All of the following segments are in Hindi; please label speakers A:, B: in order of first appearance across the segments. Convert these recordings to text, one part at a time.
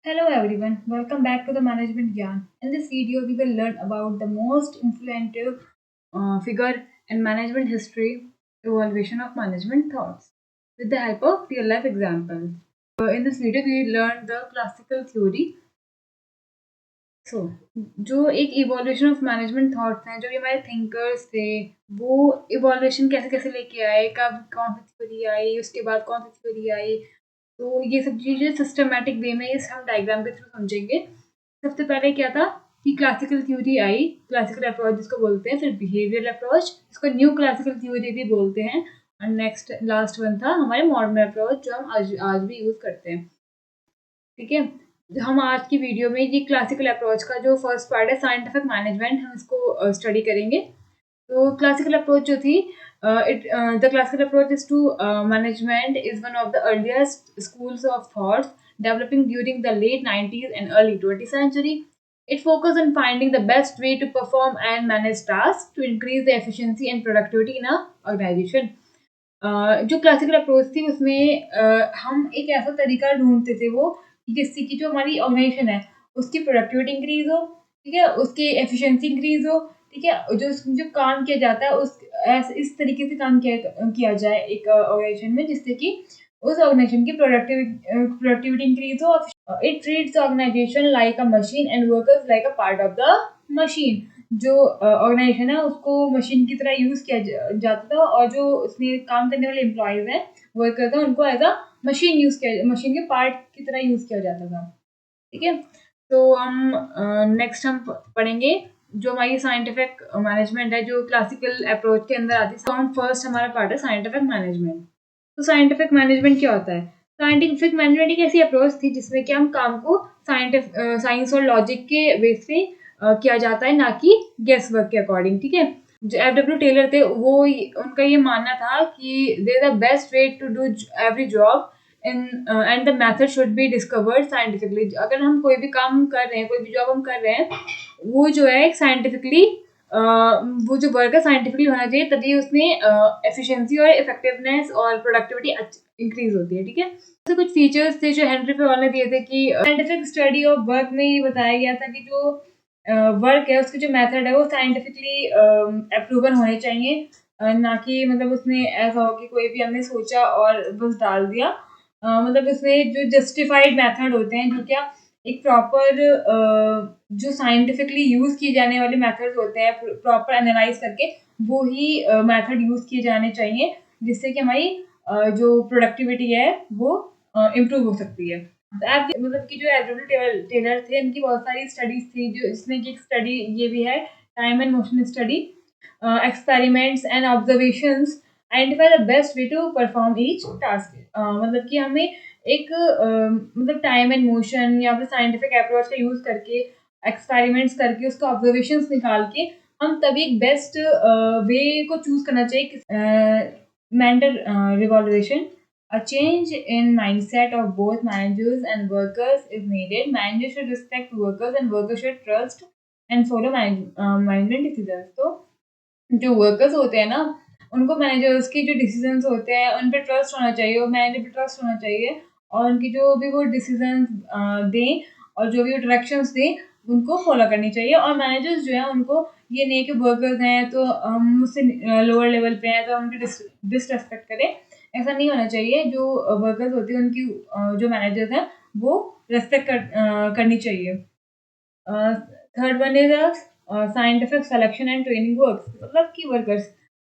A: Hello everyone, welcome back to the Management Gyan. In this video, we will learn about the most influential figure in management history, evaluation of management thoughts, with the help of real life examples. In this video, we learned the classical theory. So, जो एक इवोल्यूशन ऑफ मैनेजमेंट थॉट्स हैं, जो भी हमारे थिंकर्स थे, वो इवोल्यूशन कैसे कैसे लेके आए, कब कौन सी थ्योरी आई, उसके बाद कौन सी थ्योरी आई, तो ये सब चीज़ें सिस्टमैटिक वे में इस हम डायग्राम के थ्रू समझेंगे। सबसे पहले क्या था कि क्लासिकल थ्योरी आई, क्लासिकल अप्रोच जिसको बोलते हैं, फिर बिहेवियरल अप्रोच जिसको न्यू क्लासिकल थ्योरी भी बोलते हैं, और नेक्स्ट लास्ट वन था हमारे मॉडर्न अप्रोच जो हम आज आज भी यूज़ करते हैं। ठीक है, हम आज की वीडियो में ये क्लासिकल अप्रोच का जो फर्स्ट पार्ट है साइंटिफिक मैनेजमेंट, हम इसको स्टडी करेंगे। तो क्लासिकल अप्रोच जो थी, the classical approach is to management is one of the earliest schools of thoughts developing during the late 90s and early 20th century. It focused on finding the best way to perform and manage tasks to increase the efficiency and productivity in a organization. जो क्लासिकल अप्रोच थी उसमें हम एक ऐसा तरीका ढूंढते थे वो कि जिससे कि जो हमारी ऑर्गेनाइजेशन है उसकी प्रोडक्टिविटी इंक्रीज हो, ठीक है, उसकी एफिशिएंसी इंक्रीज हो, ठीक है, जो जो काम किया जाता है उस इस तरीके से काम किया जाए एक ऑर्गेनाइजेशन में जिससे कि उस ऑर्गेनाइजेशन की प्रोडक्टिविटी इंक्रीज हो। It treats organisation like a machine and workers like a part of the machine. जो ऑर्गेनाइजेशन है उसको मशीन की तरह यूज किया जाता था, और जो उसमें काम करने वाले एम्प्लॉयज हैं, वर्कर्स हैं, उनको एज अ मशीन के पार्ट की तरह यूज किया जाता था। ठीक है, तो हम नेक्स्ट हम पढ़ेंगे जो हमारी साइंटिफिक मैनेजमेंट है जो क्लासिकल अप्रोच के अंदर आती है। तो हम फर्स्ट हमारा पार्ट है साइंटिफिक मैनेजमेंट। तो साइंटिफिक मैनेजमेंट क्या होता है? साइंटिफिक मैनेजमेंट एक ऐसी अप्रोच थी जिसमें कि हम काम को साइंस और लॉजिक के बेस पे किया जाता है, ना कि गेस वर्क के अकॉर्डिंग। ठीक है, जो एफ.डब्ल्यू. टेलर थे वो उनका ये मानना था कि they the best way to do every job and the method should be discovered scientifically. अगर हम कोई भी काम कर रहे हैं, कोई भी जॉब हम कर रहे हैं, वो जो है एक साइंटिफिकली वो जो वर्क है साइंटिफिकली होना चाहिए, तभी उसमें एफिशिएंसी और इफेक्टिवनेस और प्रोडक्टिविटी इंक्रीज होती है। ठीक है, तो कुछ फीचर्स थे जो हेनरी फेवाल ने दिए थे कि साइंटिफिक स्टडी ऑफ वर्क में ये बताया गया था कि जो वर्क है उसके जो मेथड है वो साइंटिफिकली अप्रूवन होने चाहिए, ना कि मतलब उसमें ऐसा हो कि कोई भी हमने सोचा और बस डाल दिया। मतलब उसमें जो जस्टिफाइड मेथड होते हैं, जो क्या एक प्रॉपर जो साइंटिफिकली यूज किए जाने वाले मेथड्स होते हैं, प्रॉपर एनालाइज करके वो ही मेथड यूज किए जाने चाहिए, जिससे कि हमारी जो प्रोडक्टिविटी है वो इम्प्रूव हो सकती है। मतलब कि जो एफ.डब्ल्यू. टेलर थे, इनकी बहुत सारी स्टडीज थी, जो इसमें की एक स्टडी ये भी है, time and motion study, experiments and observations identify the best way to perform each task। मतलब कि हमें एक मतलब टाइम एंड मोशन या फिर साइंटिफिक अप्रोच का यूज करके, एक्सपेरिमेंट्स करके, उसका ऑब्जर्वेशंस निकाल के हम तभी एक बेस्ट वे को चूज करना चाहिए। Mental revolution, a change in mindset of both managers and workers is needed. Managers should respect workers and workers should trust and follow management decisions। तो जो वर्कर्स होते हैं ना, उनको मैनेजर्स के जो डिसीजंस होते हैं उन पे ट्रस्ट होना चाहिए, और मैनेजर पे ट्रस्ट होना चाहिए, और उनकी जो भी वो डिसीजंस दें और जो भी वो डायरेक्शंस दें उनको फॉलो करनी चाहिए। और मैनेजर्स जो है उनको ये नहीं है कि वर्कर्स हैं तो हम मुझसे लोअर लेवल पे हैं तो हम उनकी डिसरेस्पेक्ट करें, ऐसा नहीं होना चाहिए। जो वर्कर्स होते हैं उनकी जो मैनेजर्स हैं वो रेस्पेक्ट करनी चाहिए। Third one is scientific selection and training works. मतलब की वर्कर्स,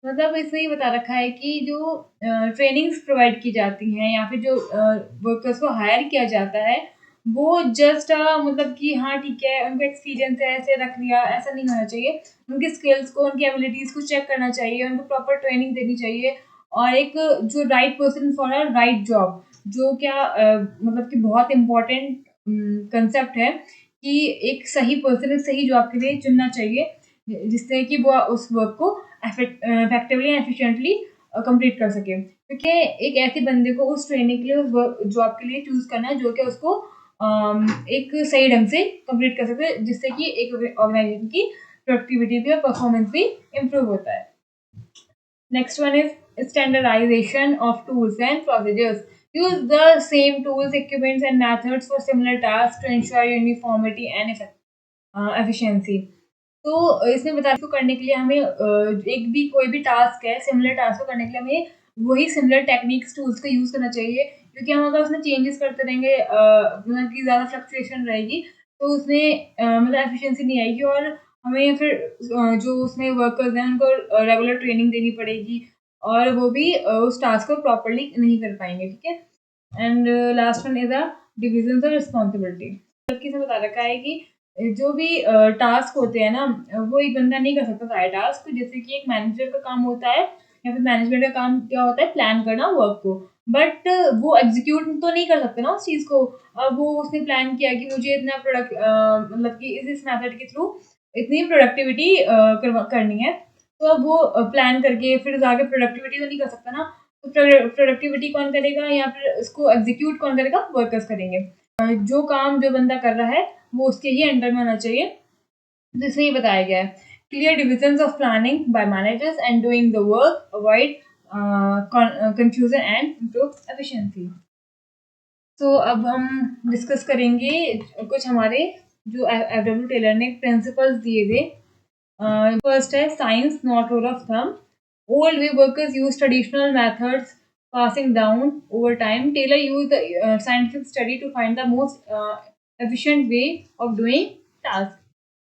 A: मतलब इसमें ये बता रखा है कि जो ट्रेनिंग्स प्रोवाइड की जाती हैं या फिर जो वर्कर्स को हायर किया जाता है वो जस्ट मतलब कि हाँ ठीक है उनको एक्सपीरियंस है ऐसे रख लिया, ऐसा नहीं होना चाहिए। उनकी स्किल्स को, उनकी एबिलिटीज को चेक करना चाहिए, उनको प्रॉपर ट्रेनिंग देनी चाहिए, और एक जो right person for a right job, जो क्या मतलब कि बहुत इम्पोर्टेंट कंसेप्ट है कि एक सही पर्सन एक सही जॉब के लिए चुनना चाहिए, जिससे कि वो उस वर्क को इफेक्टिवली एंड एफिशिएंटली कंप्लीट कर सके। क्योंकि एक ऐसे बंदे को उस ट्रेनिंग के लिए, उस जॉब के लिए चूज करना है जो कि उसको एक सही ढंग से कंप्लीट कर सके, जिससे कि एक ऑर्गेनाइजेशन की प्रोडक्टिविटी भी और परफॉर्मेंस भी इम्प्रूव होता है। Next one is standardisation of tools and procedures. use the same tools, equipments and methods for similar tasks to ensure uniformity and efficiency. तो इसमें बता इसको करने के लिए हमें एक भी कोई भी टास्क है, सिमिलर टास्क को करने के लिए हमें वही सिमिलर टेक्निक्स टूल्स का यूज़ करना चाहिए, क्योंकि हम अगर उसमें चेंजेस करते रहेंगे मतलब कि ज़्यादा फ्लक्चुएशन रहेगी तो उसमें मतलब एफिशिएंसी नहीं आएगी, और हमें फिर जो उसमें वर्कर्स हैं उनको रेगुलर ट्रेनिंग देनी पड़ेगी, और वो भी उस टास्क को प्रॉपर्ली नहीं कर पाएंगे, ठीक है। And last one is the division of responsibility. किसने बता रखा है कि जो भी टास्क होते हैं ना, वो एक बंदा नहीं कर सकता सारे टास्क। जैसे कि एक मैनेजर का काम होता है या फिर मैनेजमेंट का काम क्या होता है, प्लान करना वर्क को, बट वो एग्जीक्यूट तो नहीं कर सकते ना उस चीज़ को। अब वो उसने प्लान किया कि मुझे इतना प्रोडक्ट मतलब कि इस मेथड के थ्रू इतनी प्रोडक्टिविटी करनी है, तो अब वो प्लान करके फिर जाके प्रोडक्टिविटी तो नहीं कर सकता ना। तो प्रोडक्टिविटी कौन करेगा या फिर इसको एग्जीक्यूट कौन करेगा, वर्कर्स करेंगे। जो काम जो बंदा कर रहा है वो उसके ही अंडर में होना चाहिए, जिसमें ये बताया गया है clear divisions of planning bye managers and doing the work, avoid confusion and improve efficiency. तो अब हम डिस्कस करेंगे कुछ हमारे जो एफ.डब्ल्यू. टेलर ने प्रिंसिपल्स दिए थे। फर्स्ट है science not rule of thumb. Old way workers use traditional methods passing down over time. Taylor used the scientific study to find the most efficient way of doing tasks.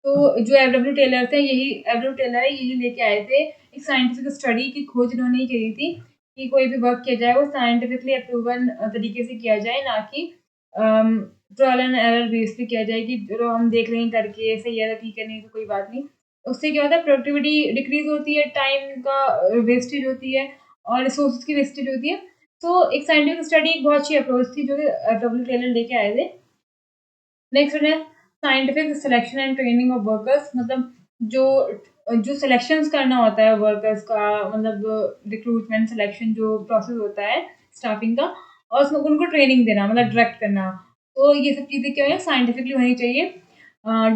A: तो जो एफ.डब्ल्यू. टेलर थे, यही एफ.डब्ल्यू. टेलर है, यही लेके आए थे एक साइंटिफिक स्टडी की खोज इन्होंने ही करी थी कि कोई भी वर्क किया जाए वो साइंटिफिकली अप्रूवन तरीके से किया जाए, ना कि ट्रायल एंड एरर बेस पे किया जाए कि चलो हम देख रहे हैं करके सही है ठीक है, नहीं तो कोई बात नहीं। उससे क्या होता है, प्रोडक्टिविटी डिक्रीज होती है, टाइम का वेस्टेज होती है और रिसोर्स की वेस्टेज होती है। तो एक साइंटिफिक स्टडी एक बहुत अच्छी अप्रोच थी जो कि एफ.डब्ल्यू. टेलर लेके आए थे। नेक्स्ट है scientific selection and training of workers. मतलब जो जो सिलेक्शंस करना होता है वर्कर्स का, मतलब रिक्रूटमेंट सिलेक्शन जो प्रोसेस होता है स्टाफिंग का, और उसमें उनको ट्रेनिंग देना, मतलब डायरेक्ट करना। तो ये सब चीज़ें क्या है, साइंटिफिकली होनी चाहिए।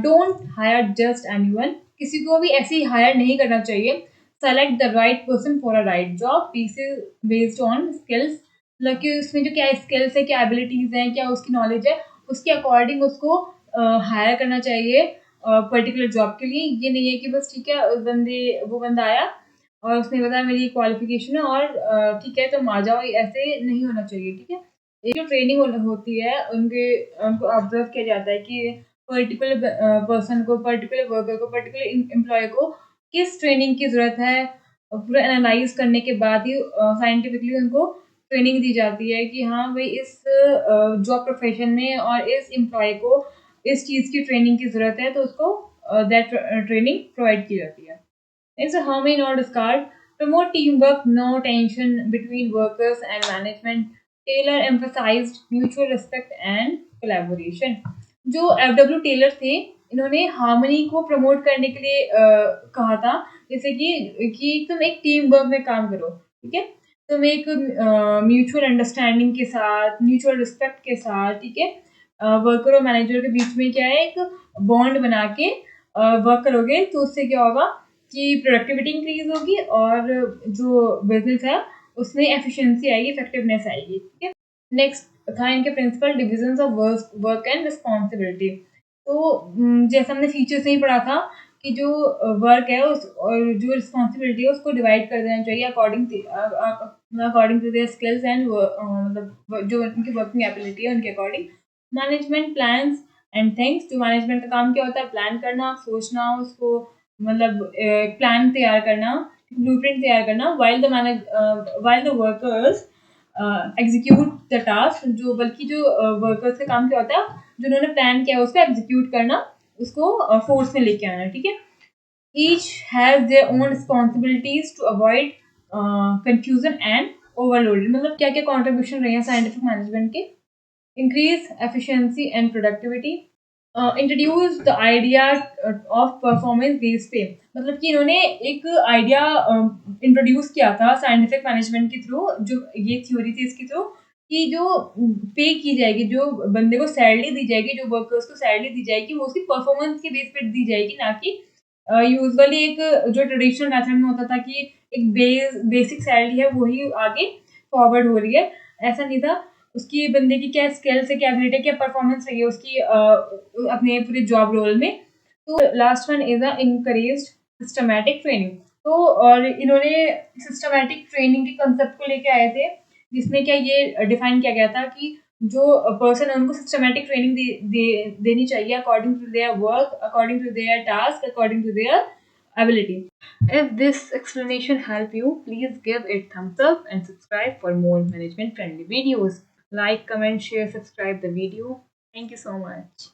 A: Don't hire just anyone. किसी को भी ऐसे ही हायर नहीं करना चाहिए। Select the right person for a right job based on skills. मतलब कि उसमें जो क्या स्किल्स है, क्या एबिलिटीज़ हैं, क्या उसकी नॉलेज है, उसके अकॉर्डिंग उसको हायर करना चाहिए पर्टिकुलर जॉब के लिए। ये नहीं है कि बस ठीक है वो बंदा आया और उसने बताया मेरी क्वालिफिकेशन है और ठीक है तुम आ जाओ, ऐसे नहीं होना चाहिए, ठीक है। ये जो ट्रेनिंग होती है उनको ऑब्जर्व किया जाता है कि पर्टिकुलर पर्सन को, पर्टिकुलर वर्कर को, पर्टिकुलर एम्प्लॉय को किस ट्रेनिंग की ज़रूरत है, पूरा एनालाइज करने के बाद ही साइंटिफिकली उनको ट्रेनिंग दी जाती है कि हाँ भाई इस जॉब प्रोफेशन में और इस एम्प्लॉय को इस चीज़ की ट्रेनिंग की ज़रूरत है, तो उसको दैट ट्रेनिंग प्रोवाइड की जाती है। Next, harmony not discard. Promote teamwork, no tension between workers and management. Taylor emphasized mutual respect and collaboration. जो एफ.डब्ल्यू. टेलर थे, इन्होंने हार्मनी को प्रमोट करने के लिए कहा था, जैसे कि तुम एक टीम वर्क में काम करो, ठीक है। तुम एक म्यूचुअल अंडरस्टैंडिंग के साथ, म्यूचुअल रिस्पेक्ट के साथ, ठीक है, वर्कर और मैनेजर के बीच में क्या है, एक बॉन्ड बना के वर्क करोगे, तो उससे क्या होगा कि प्रोडक्टिविटी इंक्रीज होगी और जो बिजनेस है उसमें एफिशिएंसी आएगी, इफेक्टिवनेस आएगी, ठीक है। नेक्स्ट था इनके principle divisions of work and responsibility. तो जैसा हमने फीचर्स नहीं पढ़ा था कि जो वर्क है उस और जो रिस्पॉन्सिबिलिटी है उसको डिवाइड कर देना चाहिए according to their skills and मतलब जो उनकी वर्किंग एबिलिटी है उनके according. Management plans and things. जो मैनेजमेंट का काम क्या होता है, प्लान करना, सोचना, उसको मतलब प्लान तैयार करना, ब्लूप्रिंट तैयार करना, while the workers execute the task. जो बल्कि जो वर्कर्स का काम क्या होता है, जो उन्होंने प्लान किया उसको एग्जीक्यूट करना, उसको फोर्स में लेके आना, ठीक है। Each has their own responsibilities to avoid confusion and overload. मतलब क्या क्या कॉन्ट्रीब्यूशन रहे हैं साइंटिफिक मैनेजमेंट के। Increase efficiency and productivity. Introduce the idea of performance based pay. मतलब कि इन्होंने एक आइडिया इंट्रोड्यूस किया था साइंटिफिक मैनेजमेंट के थ्रू, जो ये थ्योरी थी इसके थ्रू, कि जो पे की जाएगी, जो बंदे को सैलरी दी जाएगी, जो वर्कर्स को सैलरी दी जाएगी, वो उसकी परफॉर्मेंस के बेस पे दी जाएगी, ना कि यूजुअली एक जो ट्रेडिशनल मेथड में होता था कि एक बेसिक सैलरी है वही आगे फॉरवर्ड हो रही है, ऐसा नहीं था। उसकी बंदे की क्या स्किल्स है, क्या एबिलिटी, क्या परफॉर्मेंस रही है उसकी अपने पूरे जॉब रोल में। तो last one is a encourage systematic training. तो और इन्होंने सिस्टमैटिक ट्रेनिंग के कंसेप्ट को लेके आए थे, जिसमें क्या ये डिफाइन किया गया था कि जो पर्सन है उनको सिस्टमैटिक ट्रेनिंग देनी चाहिए according to their work, according to their task, according to their ability. If this explanation helped you, please give it thumbs up and subscribe for more management friendly videos. Like, comment, share, subscribe the video. Thank you so much.